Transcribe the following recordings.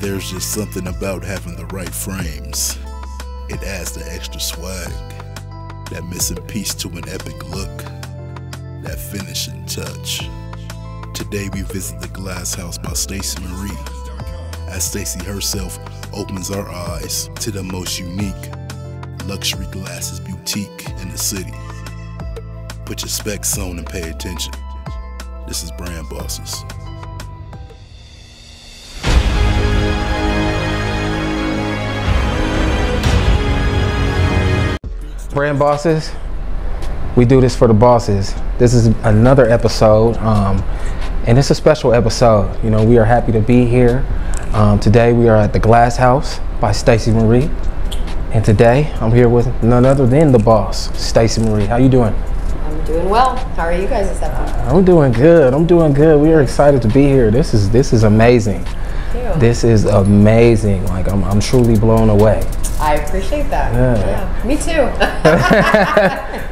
There's just something about having the right frames. It adds the extra swag, that missing piece to an epic look, that finishing touch. Today we visit the Glasshouse by Stacey Marie, as Stacey herself opens our eyes to the most unique luxury glasses boutique in the city. Put your specs on and pay attention. This is Brand Bosses. Brand Bosses, we do this for the bosses. This is another episode, and it's a special episode. You know, we are happy to be here. Today we are at the Glasshouse by Stacey Marie, and today I'm here with none other than the boss, Stacey Marie. How you doing? I'm doing well. How are you guys this afternoon? I'm doing good. I'm doing good. We are excited to be here. This is amazing. Thank you. This is amazing. Like I'm truly blown away. I appreciate that. Yeah, me too.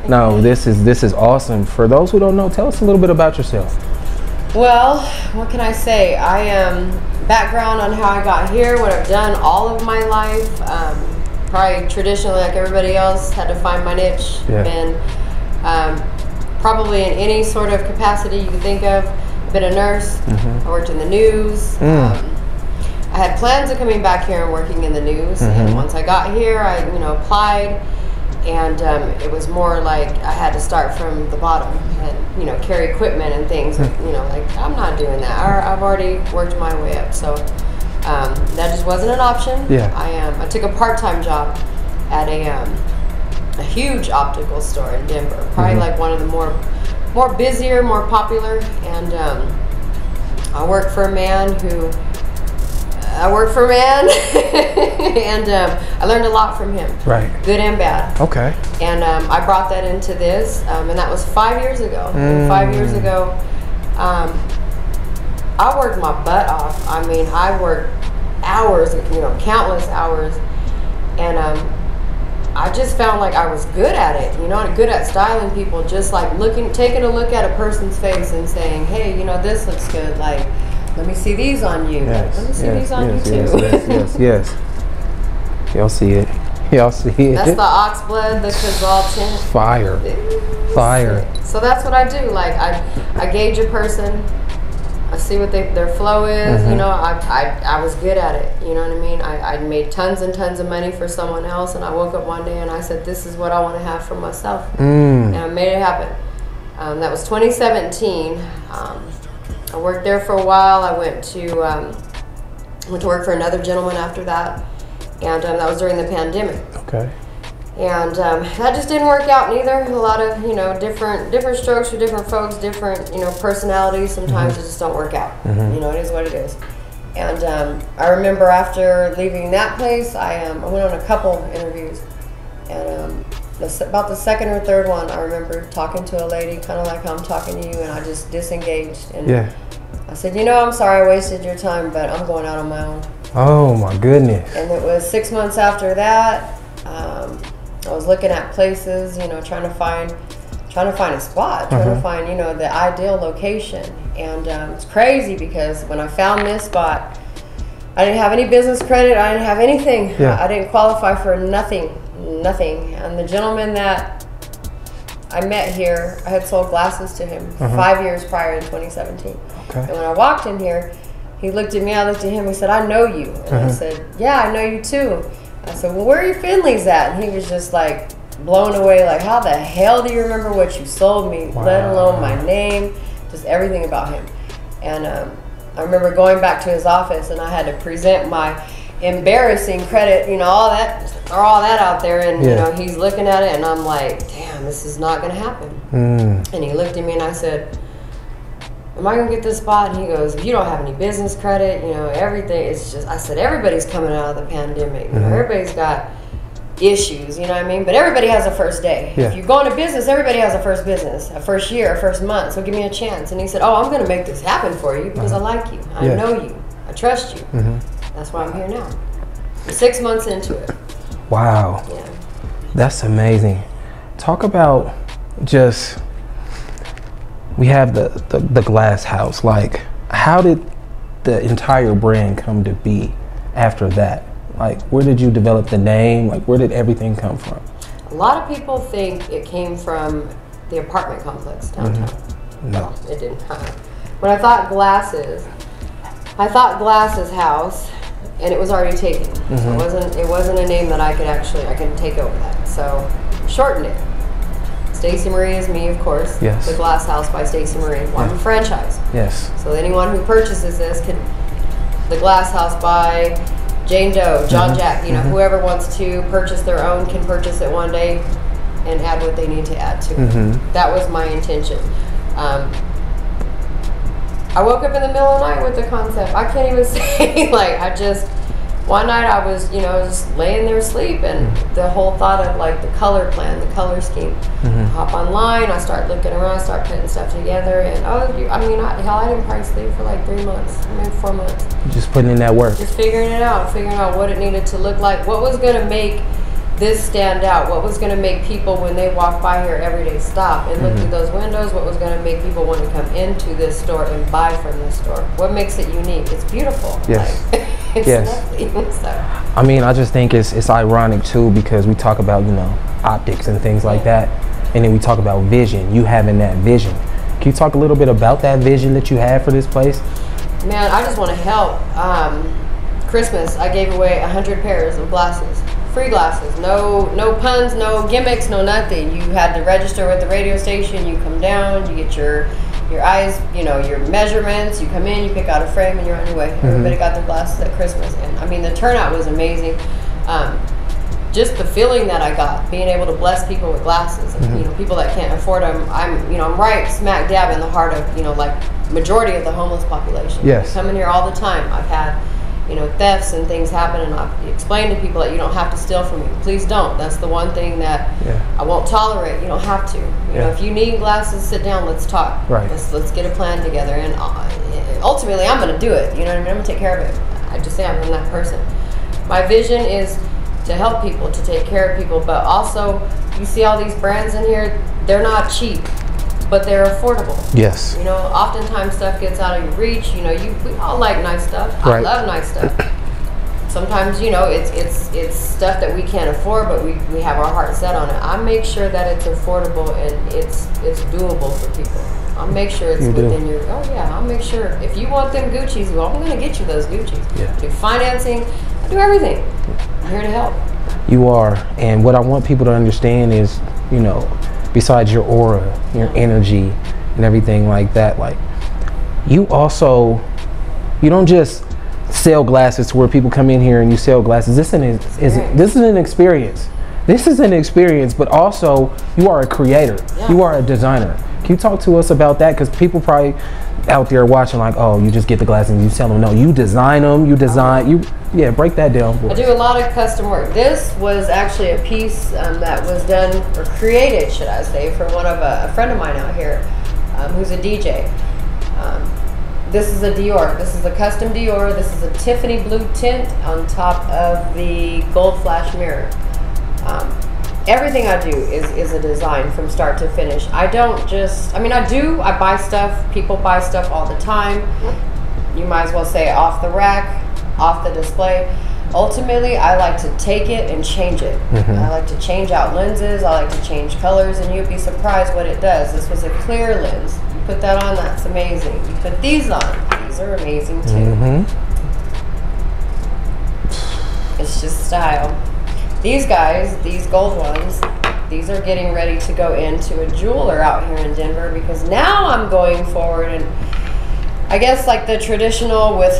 No, this is awesome. For those who don't know, tell us a little bit about yourself. Well, what can I say? I am background on how I got here, what I've done all of my life. Probably traditionally, like everybody else, had to find my niche. Yeah. Been probably in any sort of capacity you can think of. Been a nurse. Mm-hmm. I worked in the news. I had plans of coming back here and working in the news, and once I got here, I applied, and it was more like I had to start from the bottom and carry equipment and things. Like I'm not doing that. I've already worked my way up, so that just wasn't an option. Yeah. I took a part-time job at a huge optical store in Denver, probably like one of the more busier, more popular, and I worked for a man and I learned a lot from him. Right. Good and bad. Okay. And I brought that into this, and that was 5 years ago. And 5 years ago, I worked my butt off. I mean, I worked hours, countless hours, and I just found like I was good at it. Good at styling people, just like taking a look at a person's face and saying, hey, this looks good. Like, let me see these on you. Yes, Let me see these on you too. Yes. Y'all see it. Y'all see it. That's the ox blood, the Kazal tint. Fire. So that's what I do. Like I gauge a person. I see what their flow is. I was good at it. You know what I mean? I made tons and tons of money for someone else, and I woke up one day and I said, this is what I want to have for myself. And I made it happen. That was 2017. I worked there for a while. I went to work for another gentleman after that, and that was during the pandemic. Okay. And that just didn't work out neither. A lot of different strokes for different folks, different personalities. Sometimes it just don't work out. It is what it is. And I remember after leaving that place, I went on a couple interviews, and about the second or third one, I remember talking to a lady, kind of like how I'm talking to you, and I just disengaged. And I said, I'm sorry I wasted your time, but I'm going out on my own. Oh my goodness. And it was 6 months after that, I was looking at places, trying to find a spot, trying to find, the ideal location. And it's crazy because when I found this spot, I didn't have any business credit, I didn't have anything. I didn't qualify for nothing. And the gentleman that I met here, I had sold glasses to him 5 years prior in 2017. Okay. And when I walked in here, he looked at me, I looked at him, he said, I know you. And I said, yeah, I know you too. I said, well, where are your Finleys at? And he was just like blown away, like, how the hell do you remember what you sold me, let alone my name, just everything about him. And I remember going back to his office, and I had to present my embarrassing credit, all that out there, and he's looking at it, and I'm like, damn, this is not gonna happen. And he looked at me, and I said, am I gonna get this spot? And he goes, you don't have any business credit, everything. It's just, I said, everybody's coming out of the pandemic. Everybody's got issues, you know what I mean? But everybody has a first day. If you go into business, everybody has a first business, a first year, a first month. So give me a chance. And he said, oh, I'm gonna make this happen for you because I like you, I know you, I trust you. That's why I'm here now. I'm 6 months into it. Wow. Yeah. That's amazing. Talk about just, we have the Glasshouse. Like, how did the entire brand come to be? after that? Like, where did you develop the name? Like, where did everything come from? A lot of people think it came from the apartment complex downtown. No, it didn't. When I thought Glasses House, and it was already taken. So it wasn't a name that I could take over that. So shortened it. Stacey Marie is me, of course. Yes. The Glasshouse by Stacey Marie. One franchise. Yes. So anyone who purchases this can, the Glasshouse by Jane Doe, John Jack, you know, whoever wants to purchase their own can purchase it one day and add what they need to add to it. That was my intention. I woke up in the middle of the night with the concept. I can't even say, like, one night I was, just laying there asleep, and the whole thought of, like, the color plan, the color scheme. Hop online, I start looking around, start putting stuff together, and I didn't probably sleep for like 3 months, 4 months. Just putting in that work. Just figuring out what it needed to look like, what was going to make this stand out, what was going to make people, when they walk by here every day, stop and look through those windows, what was going to make people want to come into this store and buy from this store, what makes it unique. It's beautiful. Yes. Like, it's lovely. So. I mean, I just think it's ironic too, because we talk about, optics and things like that, and then we talk about vision, you having that vision. Can you talk a little bit about that vision that you had for this place? Man, I just want to help. Christmas, I gave away 100 pairs of glasses. Free glasses, no puns, no gimmicks, no nothing. You had to register with the radio station, you come down, you get your eyes, your measurements, you come in, you pick out a frame, and you're on your way. Everybody got their glasses at Christmas, and I mean, the turnout was amazing. Just the feeling that I got, being able to bless people with glasses, and people that can't afford them. I'm right smack dab in the heart of, like, majority of the homeless population. Yes. I come in here all the time. I've had thefts and things happen, and I've explained to people that you don't have to steal from me. Please don't. That's the one thing that I won't tolerate. You don't have to. If you need glasses, sit down, let's talk. Right. Let's get a plan together, and ultimately I'm going to do it. You know what I mean? I'm going to take care of it. I just say I'm that person. My vision is to help people, to take care of people, but also, you see all these brands in here, they're not cheap, but they're affordable. Yes. Oftentimes stuff gets out of your reach. We all like nice stuff. Right. I love nice stuff. Sometimes, it's stuff that we can't afford, but we have our heart set on it. I make sure that it's affordable and it's doable for people. I'll make sure it's within your, I'll make sure. If you want them Gucci's, well, I'm going to get you those Gucci's. Yeah. I do financing, I do everything. I'm here to help. You are, and what I want people to understand is, besides your aura, your energy, and everything like that, like, you don't just sell glasses to where people come in here and you sell glasses. This is an experience. This is an experience, but also you are a creator. Yeah. You are a designer. Can you talk to us about that? Because people probably out there watching like, oh, you just get the glasses and you sell them. No, you design them. Break that down for us. I do a lot of custom work. This was actually a piece that was done, or created, should I say, for a friend of mine out here who's a DJ. This is a Dior. This is a custom Dior. This is a Tiffany blue tint on top of the gold flash mirror. Everything I do is a design from start to finish. I don't just, I buy stuff. People buy stuff all the time. You might as well say off the rack, off the display. Ultimately, I like to take it and change it. I like to change out lenses. I like to change colors, and you'd be surprised what it does. This was a clear lens. You put that on, that's amazing. You put these on, these are amazing too. It's just style. These guys, these gold ones, these are getting ready to go into a jeweler out here in Denver, because now I'm going forward, and I guess like the traditional with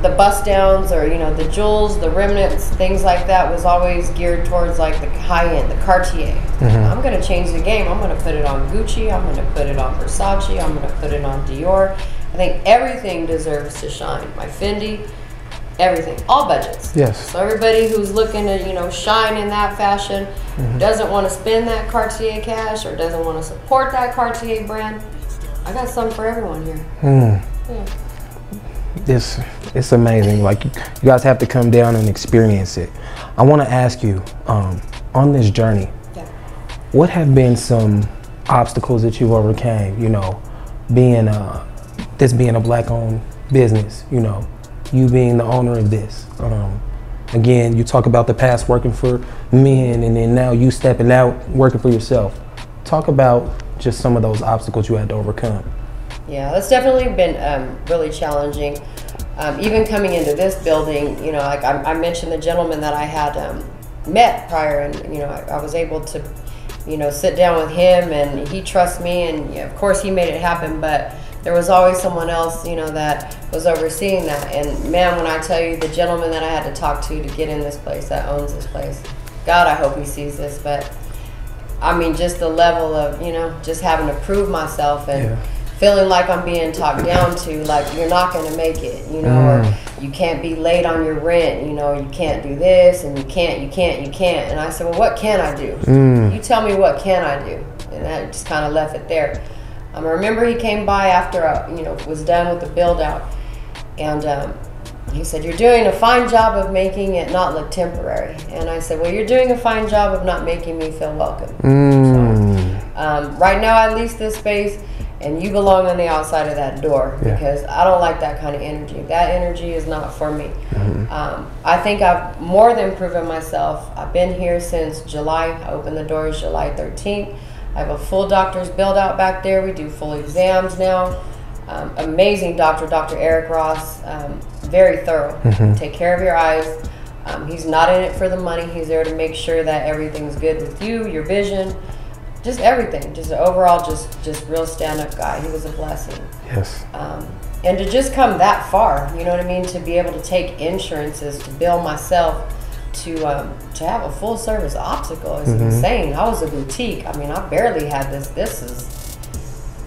the bust downs, or the jewels, the remnants, things like that was always geared towards like the high end, the Cartier. I'm going to change the game. I'm going to put it on Gucci. I'm going to put it on Versace. I'm going to put it on Dior. I think everything deserves to shine. My Fendi, everything, all budgets. Yes. So everybody who's looking to shine in that fashion, doesn't want to spend that Cartier cash, or doesn't want to support that Cartier brand, I got something for everyone here. Yeah. It's amazing. Like, you guys have to come down and experience it. I want to ask you, on this journey, what have been some obstacles that you've overcame? Being this being a black-owned business, you being the owner of this? Again, you talk about the past working for men, and then now you stepping out working for yourself. Talk about just some of those obstacles you had to overcome. Yeah, that's definitely been really challenging. Even coming into this building, you know, like I mentioned the gentleman that I had met prior, and you know, I was able to, you know, sit down with him, and he trusts me, and you know, of course he made it happen, but there was always someone else, you know, that was overseeing that. And man, when I tell you the gentleman that I had to talk to get in this place, that owns this place, God, I hope he sees this. But I mean, just the level of, you know, just having to prove myself, and feeling like I'm being talked down to, like you're not going to make it, you know, or you can't be late on your rent, you know, you can't do this, and you can't. And I said, well, what can I do? You tell me, what can I do? And I just kind of left it there. I remember he came by after I, you know, was done with the build out, and he said, you're doing a fine job of making it not look temporary. And I said, well, you're doing a fine job of not making me feel welcome. So, right now I lease this space, and you belong on the outside of that door, because I don't like that kind of energy. That energy is not for me. I think I've more than proven myself. I've been here since July. I opened the doors July 13th. I have a full doctor's build out back there. We do full exams now. Amazing doctor, Dr. Eric Ross. Very thorough. Take care of your eyes. He's not in it for the money. He's there to make sure that everything's good with you, your vision, just everything. Just overall, just real stand-up guy. He was a blessing. Yes. And to just come that far, you know what I mean? To be able to take insurances, to bill myself, to have a full service optical is insane. I was a boutique. I mean, I barely had this. This is,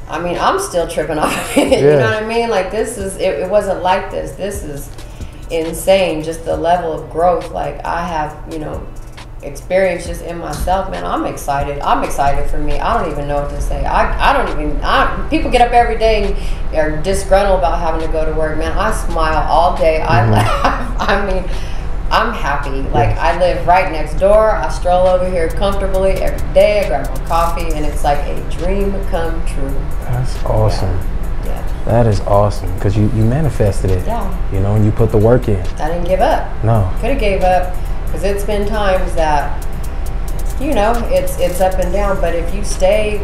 I mean, I'm still tripping off it. You know what I mean? Like this is, it wasn't like this. This is insane. Just the level of growth. Like I have, you know, experience just in myself, man. I'm excited. I'm excited for me. I don't even know what to say. I don't even, people get up every day and are disgruntled about having to go to work, man. I smile all day. I laugh. I mean, I'm happy. Like I live right next door. I stroll over here comfortably every day. I grab my coffee, and it's like a dream come true. That's awesome. Yeah. That is awesome, because you manifested it. Yeah. You know, and you put the work in. I didn't give up. No. Could have gave up, because it's been times that, you know, it's up and down. But if you stay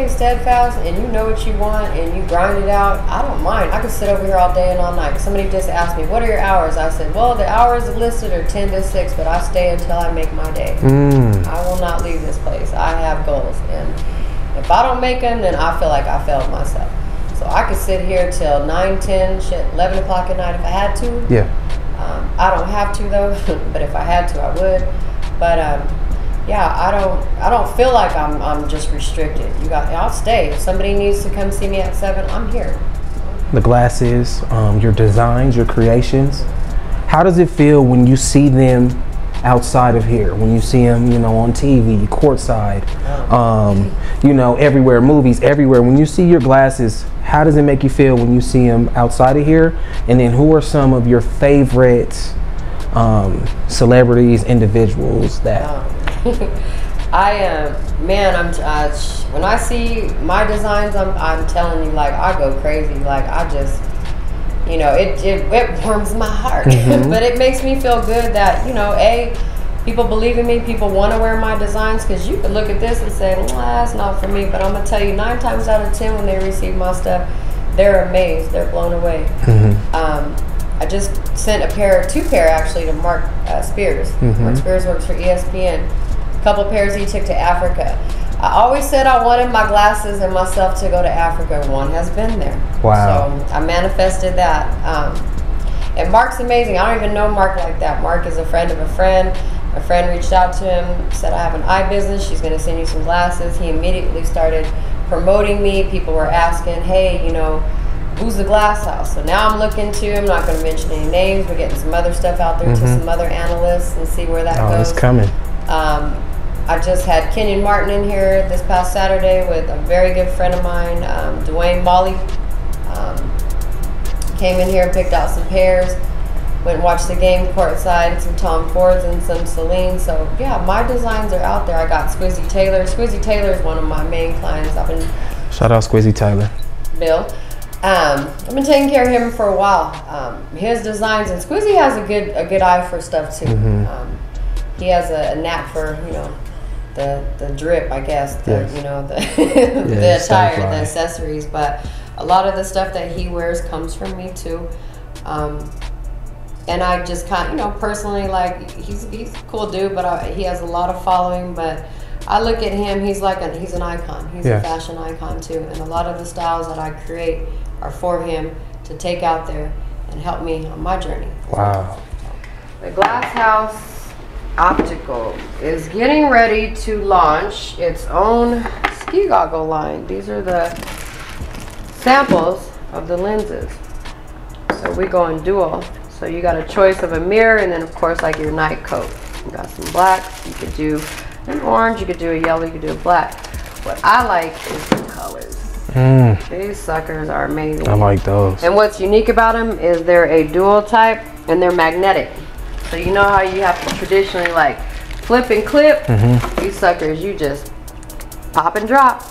steadfast and you know what you want and you grind it out, I don't mind. I could sit over here all day and all night. Somebody just asked me, what are your hours? I said, well, the hours listed are 10 to 6, but I stay until I make my day. I will not leave this place. I have goals, and if I don't make them, then I feel like I failed myself. So I could sit here till 9, 10, 11 o'clock at night if I had to. Yeah. I don't have to though, but if I had to, I would. But yeah, I don't feel like I'm just restricted. I'll stay. If somebody needs to come see me at 7, I'm here. The glasses, your designs, your creations. How does it feel when you see them outside of here? When you see them, you know, on TV, courtside, you know, everywhere, movies, everywhere. When you see your glasses, how does it make you feel when you see them outside of here? And then who are some of your favorite celebrities, individuals that... when I see my designs, I'm telling you, like, I go crazy. Like, I just, you know, it warms my heart. But it makes me feel good that, you know, people believe in me, people want to wear my designs, because you could look at this and say, that's not for me. But I'm going to tell you, 9 times out of 10 when they receive my stuff, they're amazed, they're blown away. I just sent two pair actually to Mark Spears. Mark Spears works for ESPN. A couple pairs he took to Africa. I always said I wanted my glasses and myself to go to Africa. One has been there. Wow. So I manifested that. And Mark's amazing. I don't even know Mark like that. Mark is a friend of a friend. A friend reached out to him, said, I have an eye business. She's going to send you some glasses. He immediately started promoting me. People were asking, hey, you know, who's the Glasshouse? So now I'm looking to, I'm not going to mention any names. We're getting some other stuff out there to some other analysts and see where that goes. Oh, it's coming. I just had Kenyon Martin in here this past Saturday with a very good friend of mine, Dwayne Molly. Came in here and picked out some pairs. Went and watched the game courtside, some Tom Fords and some Celine. So yeah, my designs are out there. I got Squizzy Taylor. Squizzy Taylor is one of my main clients. Shout out Squizzy Taylor. Bill. I've been taking care of him for a while. His designs, and Squizzy has a good eye for stuff too. He has a knack for, you know, the drip, I guess, you know, the the attire, the accessories. But a lot of the stuff that he wears comes from me too. And I just kind of, you know, personally, like, he's a cool dude, but he has a lot of following. But I look at him, he's an icon. He's a fashion icon too. And a lot of the styles that I create are for him to take out there and help me on my journey. Wow. The Glasshouse Optical is getting ready to launch its own ski goggle line. These are the samples of the lenses. So we go in dual. So you got a choice of a mirror, and then of course like your night coat. You got some blacks, you could do an orange, you could do a yellow, you could do a black. What I like is the colors. These suckers are amazing. I like those. And what's unique about them is they're a dual type and they're magnetic. So you know how you have to traditionally like flip and clip? These suckers, you just pop and drop.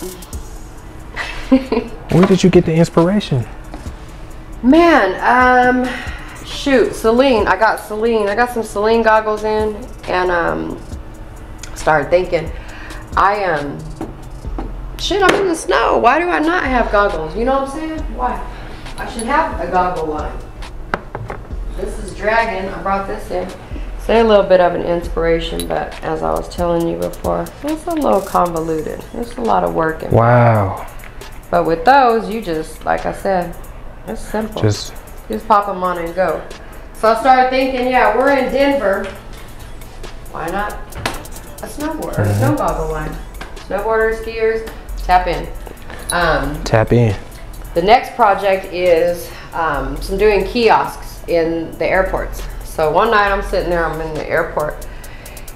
Where did you get the inspiration? Man, shoot, Celine. I got some Celine goggles in, and started thinking, shit, I'm in the snow. Why do I not have goggles? You know what I'm saying? Why? I should have a goggle line. This is Dragon. I brought this in. Say a little bit of an inspiration, but as I was telling you before, it's a little convoluted. There's a lot of work in it. Wow. But with those, you just, like I said, it's simple. Just pop them on and go. So I started thinking, yeah, we're in Denver. Why not a snowboard or a snow goggle line? Snowboarders, skiers, tap in. Tap in. The next project is some doing kiosks in the airports. So one night I'm sitting there, I'm in the airport,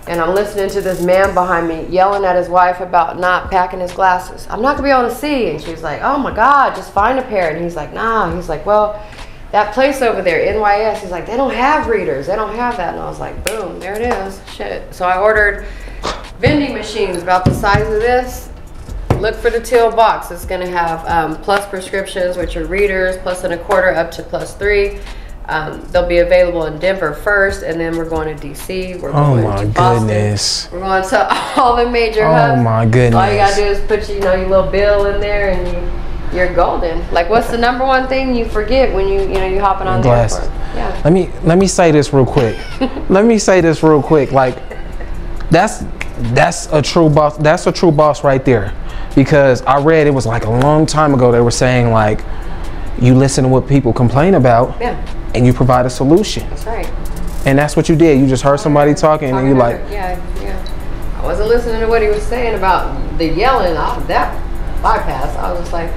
and I'm listening to this man behind me yelling at his wife about not packing his glasses. I'm not gonna be able to see. And she's like, oh my God, just find a pair. And he's like, nah. He's like, well, that place over there, NYS, he's like, they don't have readers. They don't have that. And I was like, boom, there it is. Shit. So I ordered vending machines about the size of this. Look for the teal box. It's gonna have plus prescriptions, which are readers, plus and a quarter up to +3. They'll be available in Denver first, and then we're going to DC. We're going to Boston. Goodness. We're going to all the major hubs. Oh my goodness. All you gotta do is put your little bill in there, and you're golden. Like, what's the #1 thing you forget when you're hopping on the airport? Yeah. Let me say this real quick. Let me say this real quick. Like, that's a true boss. That's a true boss right there. Because I read, it was like a long time ago, they were saying like, you listen to what people complain about, and you provide a solution. That's right. And that's what you did. You just heard somebody talking and you like, yeah. I wasn't listening to what he was saying about the yelling. That bypass. I was just like,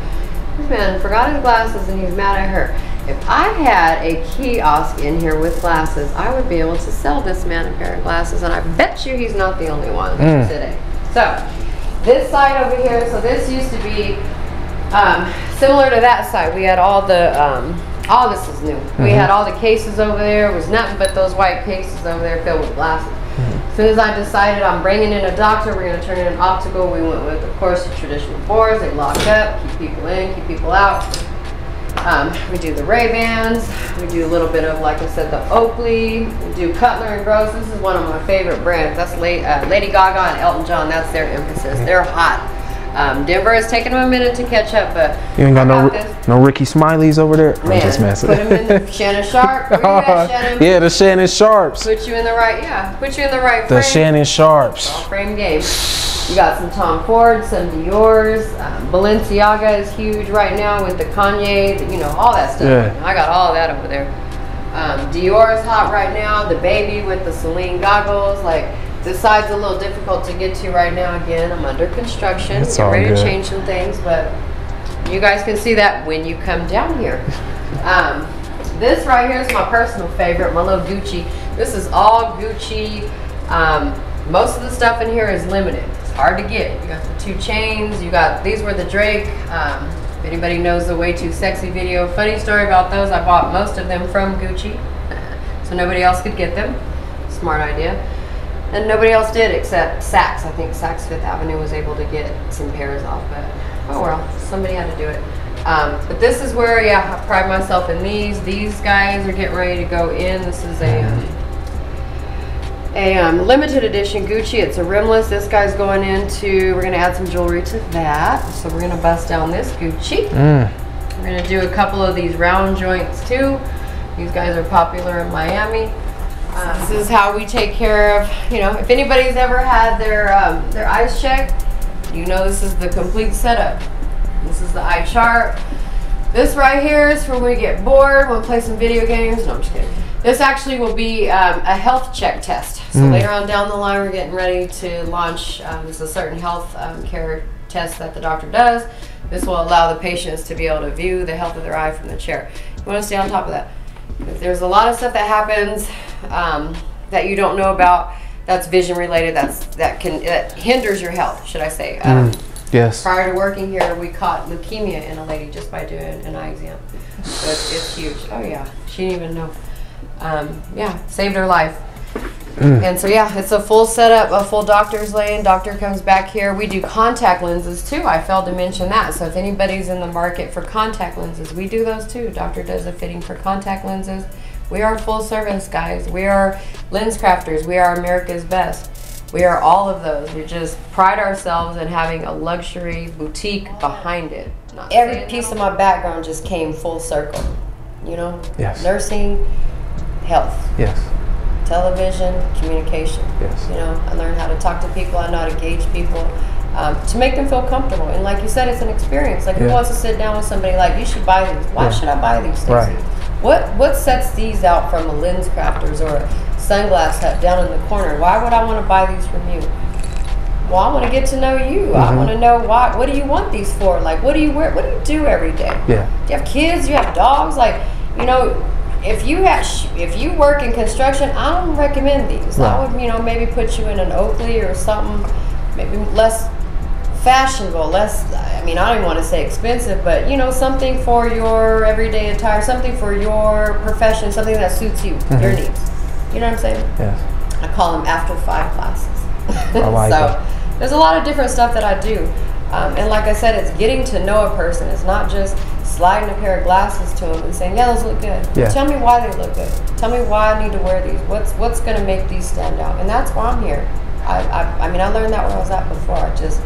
this man forgot his glasses and he's mad at her. If I had a kiosk in here with glasses, I would be able to sell this man a pair of glasses, and I bet you he's not the only one today. So this side over here, so this used to be similar to that side. We had all the, all this is new. We had all the cases over there. It was nothing but those white cases over there filled with glasses. As soon as I decided I'm bringing in a doctor, we're going to turn it in optical, we went with, of course, the traditional boards. They lock up, keep people in, keep people out. We do the Ray-Bans. We do a little bit of, like I said, the Oakley. We do Cutler and Gross. This is one of my favorite brands. That's Lady Gaga and Elton John. That's their emphasis. They're hot. Denver is taking them a minute to catch up, but you ain't got no Ricky Smileys over there. Man, I'm just messing. Put them in the Shannon Sharp. Where you at, Shannon? Yeah, the Shannon Sharps. Put you in the right, put you in the right frame. The Shannon Sharps. All frame game. You got some Tom Ford, some Dior's. Balenciaga is huge right now with the Kanye, all that stuff. Yeah. I got all that over there. Dior is hot right now. The baby with the Celine goggles, like. This side's a little difficult to get to right now. Again, I'm under construction. It's Getting ready good. to change some things, but you guys can see that when you come down here. This right here is my personal favorite, my little Gucci. This is all Gucci. Most of the stuff in here is limited. It's hard to get. You got the 2 chains. These were the Drake. If anybody knows the Way Too Sexy video, funny story about those. I bought most of them from Gucci, so nobody else could get them. Smart idea. And nobody else did except Saks. I think Saks Fifth Avenue was able to get some pairs off, but oh well, somebody had to do it. But this is where, yeah, I pride myself in these. These guys are getting ready to go in. This is a limited edition Gucci. It's a rimless. This guy's going into, we're going to add some jewelry to that. So we're going to bust down this Gucci. We're going to do a couple of these round joints too. These guys are popular in Miami. This is how we take care of, you know, if anybody's ever had their eyes checked, you know this is the complete setup. This is the eye chart. This right here is for when we get bored, we'll play some video games. No, I'm just kidding. This actually will be a health check test. So later on down the line, we're getting ready to launch. There's a certain health care test that the doctor does. This will allow the patients to be able to view the health of their eye from the chair. You want to stay on top of that. If there's a lot of stuff that happens that you don't know about, that's vision related. That hinders your health, should I say? Yes. Prior to working here, we caught leukemia in a lady just by doing an eye exam. So it's huge. Oh yeah, she didn't even know. Yeah, saved her life. And so yeah, it's a full setup, a full doctor's lane. Doctor comes back here. We do contact lenses too. I failed to mention that. So if anybody's in the market for contact lenses, we do those too. Doctor does a fitting for contact lenses. We are full service, guys. We are lens crafters. We are America's best. We are all of those. We just pride ourselves in having a luxury boutique behind it. Every piece of my background just came full circle. You know? Yes. Nursing, health. Yes. Television, communication. Yes. You know, I learned how to talk to people. I know how to gauge people to make them feel comfortable. And like you said, it's an experience. Like who wants to sit down with somebody like, you should buy these. Why should I buy these, Stacey? Right. What sets these out from a lens crafters or a sunglass hut down in the corner? Why would I want to buy these from you? Well, I want to get to know you. I want to know why. What do you want these for? Like, what do you wear? What do you do every day? Yeah. Do you have kids? Do you have dogs? Like, you know, if you work in construction, I don't recommend these. Right. I would, you know, maybe put you in an Oakley or something, maybe less fashionable, less, I mean, I don't even want to say expensive, but you know, something for your everyday attire, something for your profession, something that suits you, your needs. You know what I'm saying? Yes. I call them after 5 classes. I like So there's a lot of different stuff that I do. And like I said, it's getting to know a person. It's not just sliding a pair of glasses to them and saying, yeah, those look good. Yeah. Tell me why they look good. Tell me why I need to wear these. What's going to make these stand out? And that's why I'm here. I mean, I learned that where I was at before. I just,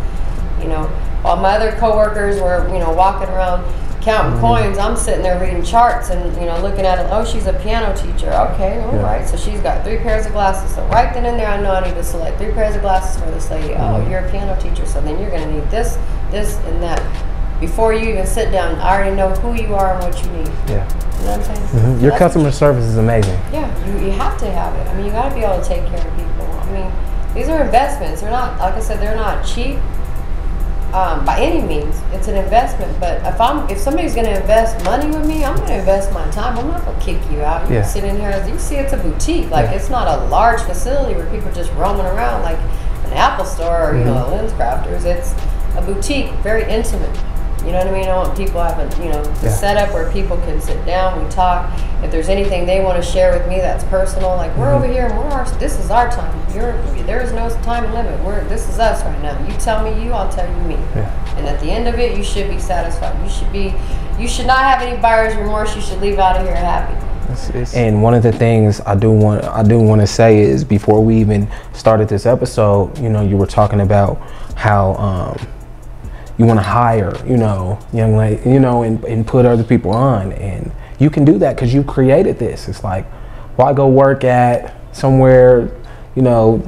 you know, while my other coworkers were, you know, walking around counting coins, I'm sitting there reading charts and, you know, looking at it. Oh, she's a piano teacher. Okay, all right. So she's got 3 pairs of glasses. So right then and there, I know I need to select 3 pairs of glasses for this lady. Oh, you're a piano teacher. So then you're going to need this, this, and that. Before you even sit down, I already know who you are and what you need. Yeah. You know what I'm saying? Your customer service is amazing. Yeah, you have to have it. I mean, you got to be able to take care of people. I mean, these are investments. They're not, like I said, they're not cheap. By any means, it's an investment. But if somebody's going to invest money with me, I'm going to invest my time. I'm not going to kick you out. You can sit in here. You see, it's a boutique. Like it's not a large facility where people are just roaming around like an Apple store or you know, a lens crafters. It's a boutique, very intimate. You know what I mean? I want people having, you know, the setup where people can sit down, we talk. If there's anything they want to share with me that's personal, like we're over here and this is our time. There is no time limit. This is us right now. You tell me you, I'll tell you me. Yeah. And at the end of it, you should be satisfied. You should not have any buyer's remorse. You should leave out of here happy. And one of the things I do want to say is before we even started this episode, you know, you were talking about how you want to hire, you know, young lady, you know, and put other people on, and you can do that because you created this. It's like, why go work at somewhere, you know,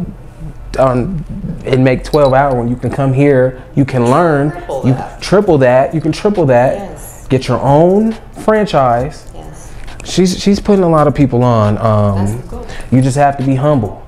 and make 12 hours when you can come here, you can learn, triple that, you can triple that, get your own franchise. Yes. She's putting a lot of people on. That's cool. You just have to be humble.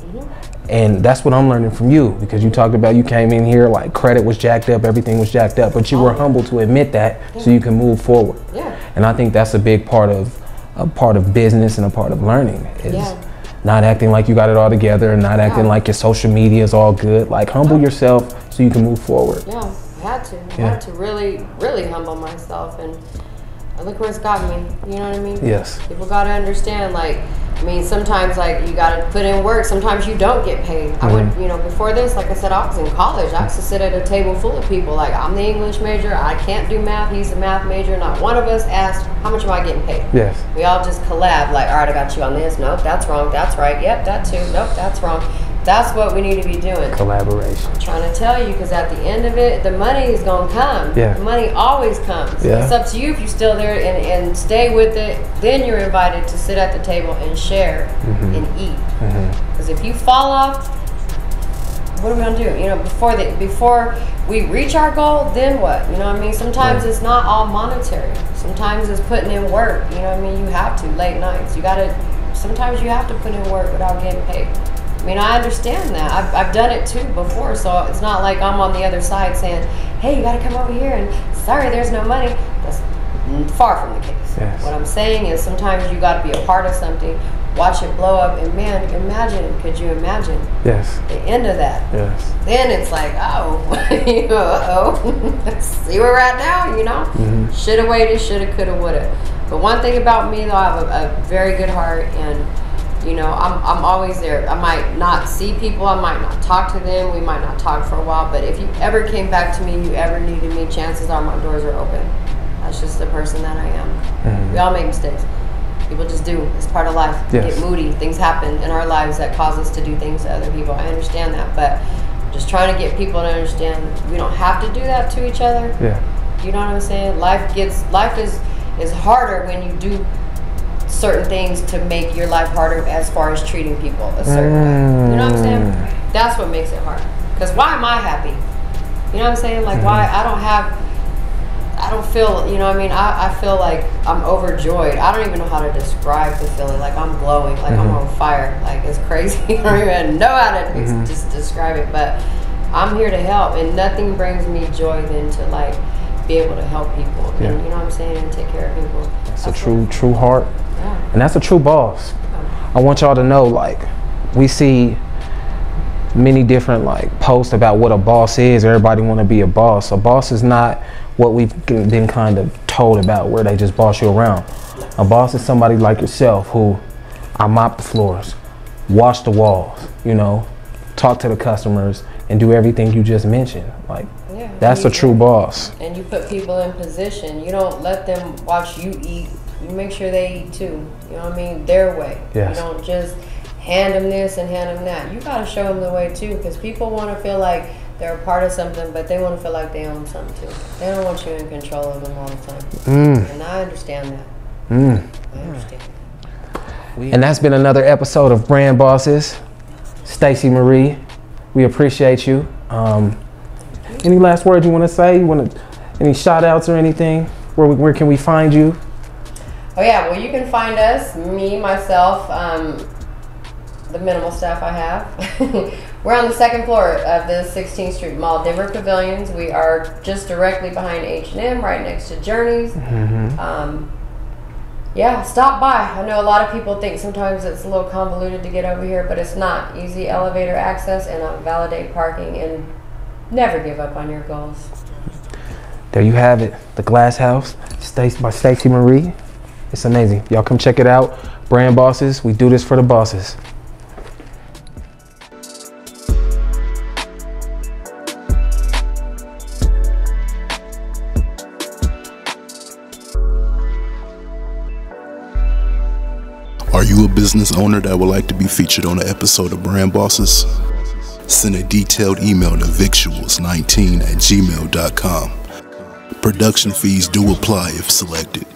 And that's what I'm learning from you, because you talked about you came in here like credit was jacked up, everything was jacked up, but you were humble to admit that so you can move forward. Yeah. And I think that's a big part of business and a part of learning is not acting like you got it all together and not acting like your social media is all good. Like humble yourself so you can move forward. Yeah, I had to. I had to really, really humble myself, and look where it's gotten me. You know what I mean? Yes. People got to understand, like, I mean, sometimes like you got to put in work. Sometimes you don't get paid. I would, you know, before this, like I said, I was in college. I used to sit at a table full of people. Like, I'm the English major. I can't do math. He's the math major. Not one of us asked, how much am I getting paid? Yes. We all just collab. Like, all right, I got you on this. Nope, that's wrong. That's right. Yep, that too. Nope, that's wrong. That's what we need to be doing. Collaboration. I'm trying to tell you, because at the end of it, the money is going to come. Yeah. The money always comes. Yeah. It's up to you if you're still there and stay with it. Then you're invited to sit at the table and share and eat. Because if you fall off, what are we going to do? You know, before we reach our goal, then what? You know what I mean? Sometimes it's not all monetary. Sometimes it's putting in work. You know what I mean? You have to, late nights. Sometimes you have to put in work without getting paid. I mean, I understand that. I've done it too before, so it's not like I'm on the other side saying, hey, you got to come over here and sorry, there's no money. That's far from the case. Yes. What I'm saying is sometimes you got to be a part of something, watch it blow up, and man, could you imagine Yes. the end of that? Yes. Then it's like, see where we're at now, you know? Shoulda waited, shoulda, coulda, woulda. But one thing about me, though, I have a very good heart, and you know, I'm always there. I might not see people, I might not talk to them, we might not talk for a while, but if you ever came back to me and you ever needed me, chances are my doors are open. That's just the person that I am. We all make mistakes. People just do. It's part of life. Yes. Get moody. Things happen in our lives that cause us to do things to other people. I understand that, but just trying to get people to understand we don't have to do that to each other. Yeah. You know what I'm saying? Life is harder when you do certain things to make your life harder as far as treating people a certain way. You know what I'm saying? That's what makes it hard. Because why am I happy? You know what I'm saying? Like, why I don't feel, you know what I mean? I feel like I'm overjoyed. I don't even know how to describe the feeling. Like, I'm glowing, like I'm on fire. Like, it's crazy. I don't even know how to just describe it. But I'm here to help, and nothing brings me joy than to, like, be able to help people. Yeah. And, you know what I'm saying? And take care of people. That's a true heart. Yeah. And that's a true boss. I want y'all to know, like, we see many different like posts about what a boss is. Everybody want to be a boss. A boss is not what we've been kind of told about, where they just boss you around. A boss is somebody like yourself who, I mop the floors, wash the walls, you know, talk to the customers, and do everything you just mentioned. Like, yeah, that's a true boss. And you put people in position. You don't let them watch you eat. You make sure they eat too. You know what I mean? Their way. Yes. You don't just hand them this and hand them that. You got to show them the way too, because people want to feel like they're a part of something, but they want to feel like they own something too. They don't want you in control of them all the time. And I understand that. I understand. And that's been another episode of Brand Bosses. Stacey Marie, we appreciate you. Any last words you want to say? Any shout outs or anything? Where can we find you? Oh yeah, well, you can find us, me, myself, the minimal staff I have. We're on the second floor of the 16th Street Mall, Denver Pavilions. We are just directly behind H&M, right next to Journeys. Yeah, stop by. I know a lot of people think sometimes it's a little convoluted to get over here, but it's not. Easy elevator access and validate parking, and never give up on your goals. There you have it, the Glasshouse, by Stacey Marie. It's amazing. Y'all come check it out. Brand Bosses, we do this for the bosses. Are you a business owner that would like to be featured on an episode of Brand Bosses? Send a detailed email to victuals19@gmail.com. Production fees do apply if selected.